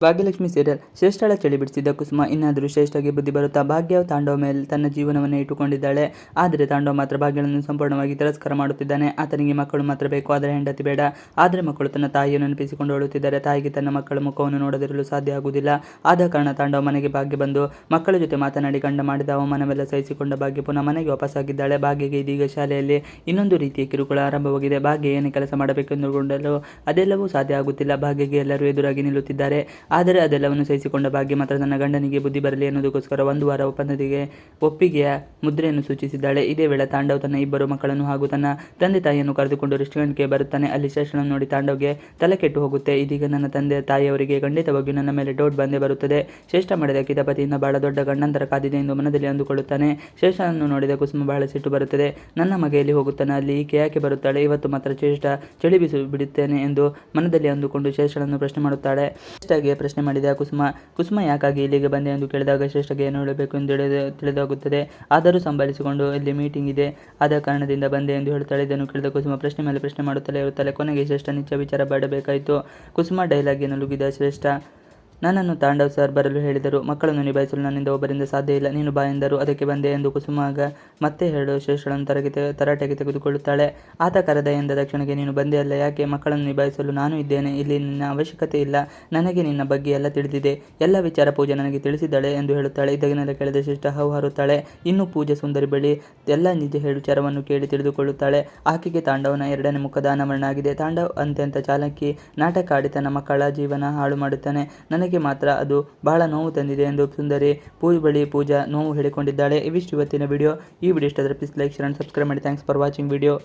Bhagyalakshmi serial ಶ್ರೇಷ್ಠಳ ಚಳಿ ಬಿಡಿಸಿದ್ದ ಕುಸುಮ ಇನ್ನಾದರೂ ಶ್ರೇಷ್ಠಗೆ ಬುದ್ಧಿ ಬರುತ್ತಾ ಭಾಗ್ಯ ತಾಂಡವ ಮೇಲೆ ತನ್ನ ಜೀವನವನ್ನೇ ಇಟ್ಟುಕೊಂಡಿದ್ದಾಳೆ. ಆದರೆ ತಾಂಡವ ಮಾತ್ರ ಭಾಗ್ಯಳನ್ನು ಸಂಪೂರ್ಣವಾಗಿ ತಿರಸ್ಕಾರ ಮಾಡುತ್ತಿದ್ದಾನೆ. ಆತನಿಗೆ ಮಕ್ಕಳು ಮಾತ್ರ ಬೇಕು, ಆದರೆ ಹೆಂಡತಿ ಬೇಡ. ಆದರೆ ಮಕ್ಕಳು ತನ್ನ ತಾಯಿಯನ್ನು ನೆನಪಿಸಿಕೊಂಡು ಅಳುತ್ತಿದ್ದಾರೆ. ತಾಯಿಗೆ ತನ್ನ ಮಕ್ಕಳ ಮುಖವನ್ನು ನೋಡದಿರಲು ಸಾಧ್ಯ ಆಗುವುದಿಲ್ಲ. ಆದ ಕಾರಣ ತಾಂಡವ ಮನೆಗೆ ಭಾಗ್ಯ ಬಂದು ಮಕ್ಕಳ ಜೊತೆ ಮಾತನಾಡಿ ಗಂಡ ಮಾಡಿದ ಅವಮಾನವೆಲ್ಲ ಸಹಿಸಿಕೊಂಡ ಭಾಗ್ಯ ಪುನಃ ಮನೆಗೆ ವಾಪಸ್ಸಾಗಿದ್ದಾಳೆ. ಭಾಗ್ಯಗೆ ಇದೀಗ ಶಾಲೆಯಲ್ಲಿ ಇನ್ನೊಂದು ರೀತಿಯ ಕಿರುಕುಳ ಆರಂಭವಾಗಿದೆ. ಭಾಗ್ಯ ಏನೇ ಕೆಲಸ ಮಾಡಬೇಕೆಂದುಕೊಂಡರೂ ಅದೆಲ್ಲವೂ ಸಾಧ್ಯ ಆಗುತ್ತಿಲ್ಲ. ಭಾಗ್ಯಗೆ ಎಲ್ಲರೂ ಎದುರಾಗಿ ನಿಲ್ಲುತ್ತಿದ್ದಾರೆ. ಆದರೆ ಅದೆಲ್ಲವನ್ನು ಸಹಿಸಿಕೊಂಡ ಭಾಗ್ಯ ಮಾತ್ರ ತನ್ನ ಗಂಡನಿಗೆ ಬುದ್ಧಿ ಬರಲಿ ಎನ್ನುವುದಕ್ಕೋಸ್ಕರ ಒಂದು ವಾರ ಒಪ್ಪಿಗೆಯ ಮುದ್ರೆಯನ್ನು ಸೂಚಿಸಿದ್ದಾಳೆ. ಇದೇ ವೇಳೆ ತಾಂಡವ್ ತನ್ನ ಇಬ್ಬರು ಮಕ್ಕಳನ್ನು ಹಾಗೂ ತನ್ನ ತಂದೆ ತಾಯಿಯನ್ನು ಕರೆದುಕೊಂಡು ರೆಸ್ಟೋರೆಂಟ್ಗೆ ಬರುತ್ತಾನೆ. ಅಲ್ಲಿ ಶ್ರೇಷ್ಠನನ್ನು ನೋಡಿ ತಾಂಡವ್ಗೆ ತಲೆ ಕೆಟ್ಟು ಹೋಗುತ್ತೆ. ಇದೀಗ ನನ್ನ ತಂದೆ ತಾಯಿಯವರಿಗೆ ಖಂಡಿತವಾಗಿಯೂ ನನ್ನ ಮೇಲೆ ಡೌಟ್ ಬಂದೇ ಬರುತ್ತದೆ. ಶ್ರೇಷ್ಠ ಮಾಡಿದ ಕಿತಾಪತಿಯಿಂದ ಬಹಳ ದೊಡ್ಡ ಗಂಡಾಂತರ ಕಾದಿದೆ ಎಂದು ಮನದಲ್ಲಿ ಅಂದುಕೊಳ್ಳುತ್ತಾನೆ. ಶ್ರೇಷ್ಠನನ್ನು ನೋಡಿದ ಕುಸುಮ ಬಹಳ ಸಿಟ್ಟು ಬರುತ್ತದೆ. ನನ್ನ ಮಗ ಎಲ್ಲಿ ಹೋಗುತ್ತಾನೆ, ಅಲ್ಲಿ ಈಕೆ ಯಾಕೆ ಬರುತ್ತಾಳೆ, ಇವತ್ತು ಮಾತ್ರ ಶ್ರೇಷ್ಠ ಚಳಿ ಬಿಡುತ್ತೇನೆ ಎಂದು ಮನದಲ್ಲಿ ಅಂದುಕೊಂಡು ಶ್ರೇಷ್ಠನನ್ನು ಪ್ರಶ್ನೆ ಮಾಡುತ್ತಾಳೆ. ಶ್ರೇಷ್ಠಗೆ ಪ್ರಶ್ನೆ ಮಾಡಿದ ಕುಸುಮ ಯಾಕಾಗಿ ಇಲ್ಲಿಗೆ ಬಂದೆ ಎಂದು ಕೇಳಿದಾಗ ಶ್ರೇಷ್ಠಗೆ ಏನು ಹೇಳಬೇಕು ಎಂದು ತಿಳಿದಾಗುತ್ತದೆ. ಆದರೂ ಸಂಭಾಳಿಸಿಕೊಂಡು ಇಲ್ಲಿ ಮೀಟಿಂಗ್ ಇದೆ, ಆದ ಕಾರಣದಿಂದ ಬಂದೆ ಎಂದು ಹೇಳುತ್ತಾಳೆ. ಇದನ್ನು ಕೇಳಿದ ಕುಸುಮ ಪ್ರಶ್ನೆ ಮೇಲೆ ಪ್ರಶ್ನೆ ಮಾಡುತ್ತಲೇ ಇರುತ್ತಾಳೆ. ಕೊನೆಗೆ ಶ್ರೇಷ್ಠ ನಿಜ ವಿಚಾರ ಬರಬೇಕಾಯಿತು. ಕುಸುಮ ಡೈಲಾಗ್ಗೆ ನಲುಗಿದ ಶ್ರೇಷ್ಠ, ನನ್ನನ್ನು ತಾಂಡವ್ ಸರ್ ಬರಲು ಹೇಳಿದರು. ಮಕ್ಕಳನ್ನು ನಿಭಾಯಿಸಲು ನನ್ನಿಂದ ಒಬ್ಬರಿಂದ ಸಾಧ್ಯ ಇಲ್ಲ, ನೀನು ಬಾ ಎಂದರು. ಅದಕ್ಕೆ ಬಂದೆ ಎಂದು ಕುಸುಮಾಗ ಮತ್ತೆ ಹೇಳು ಶ್ರೇಷ್ಠಳನ್ನು ತರಾಟೆಗೆ ತೆಗೆದುಕೊಳ್ಳುತ್ತಾಳೆ. ಆತ ಕರೆದ ಎಂದ ತಕ್ಷಣಕ್ಕೆ ನೀನು ಬಂದೆ ಅಲ್ಲ, ಯಾಕೆ? ಮಕ್ಕಳನ್ನು ನಿಭಾಯಿಸಲು ನಾನು ಇದ್ದೇನೆ, ಇಲ್ಲಿ ನಿನ್ನ ಅವಶ್ಯಕತೆ ಇಲ್ಲ. ನನಗೆ ನಿನ್ನ ಬಗ್ಗೆ ಎಲ್ಲ ತಿಳಿದಿದೆ, ಎಲ್ಲ ವಿಚಾರ ಪೂಜೆ ನನಗೆ ತಿಳಿಸಿದ್ದಾಳೆ ಎಂದು ಹೇಳುತ್ತಾಳೆ. ಇದನ್ನೆಲ್ಲ ಕೇಳಿದ ಶ್ರೇಷ್ಠ ಹೌಹಾರುತ್ತಾಳೆ. ಇನ್ನು ಪೂಜೆ ಸುಂದರಿ ಬಳಿ ಎಲ್ಲ ನಿಜ ವಿಚಾರವನ್ನು ಕೇಳಿ ತಿಳಿದುಕೊಳ್ಳುತ್ತಾಳೆ. ಆಕೆಗೆ ತಾಂಡವನ ಎರಡನೇ ಮುಖದ ಅನಾವರಣ ಆಗಿದೆ. ತಾಂಡವ್ ಅತ್ಯಂತ ಚಾಲಾಕಿ ನಾಟಕ ಆಡಿ ತನ್ನ ಮಕ್ಕಳ ಜೀವನ ಹಾಳು ಮಾಡುತ್ತಾನೆ. ನನಗೆ ಮಾತ್ರ ಅದು ಬಹಳ ನೋವು ತಂದಿದೆ ಎಂದು ಸುಂದರಿ ಪೂಜಾ ನೋವು ಹೇಳಿಕೊಂಡಿದ್ದಾಳೆ. ಇವಿಷ್ಟು ಇವತ್ತಿನ ವಿಡಿಯೋ. ಈ ವಿಡಿಯೋ ಇಷ್ಟ ಆದರೆ please like, share and subscribe ಮಾಡಿ. Thanks for watching video.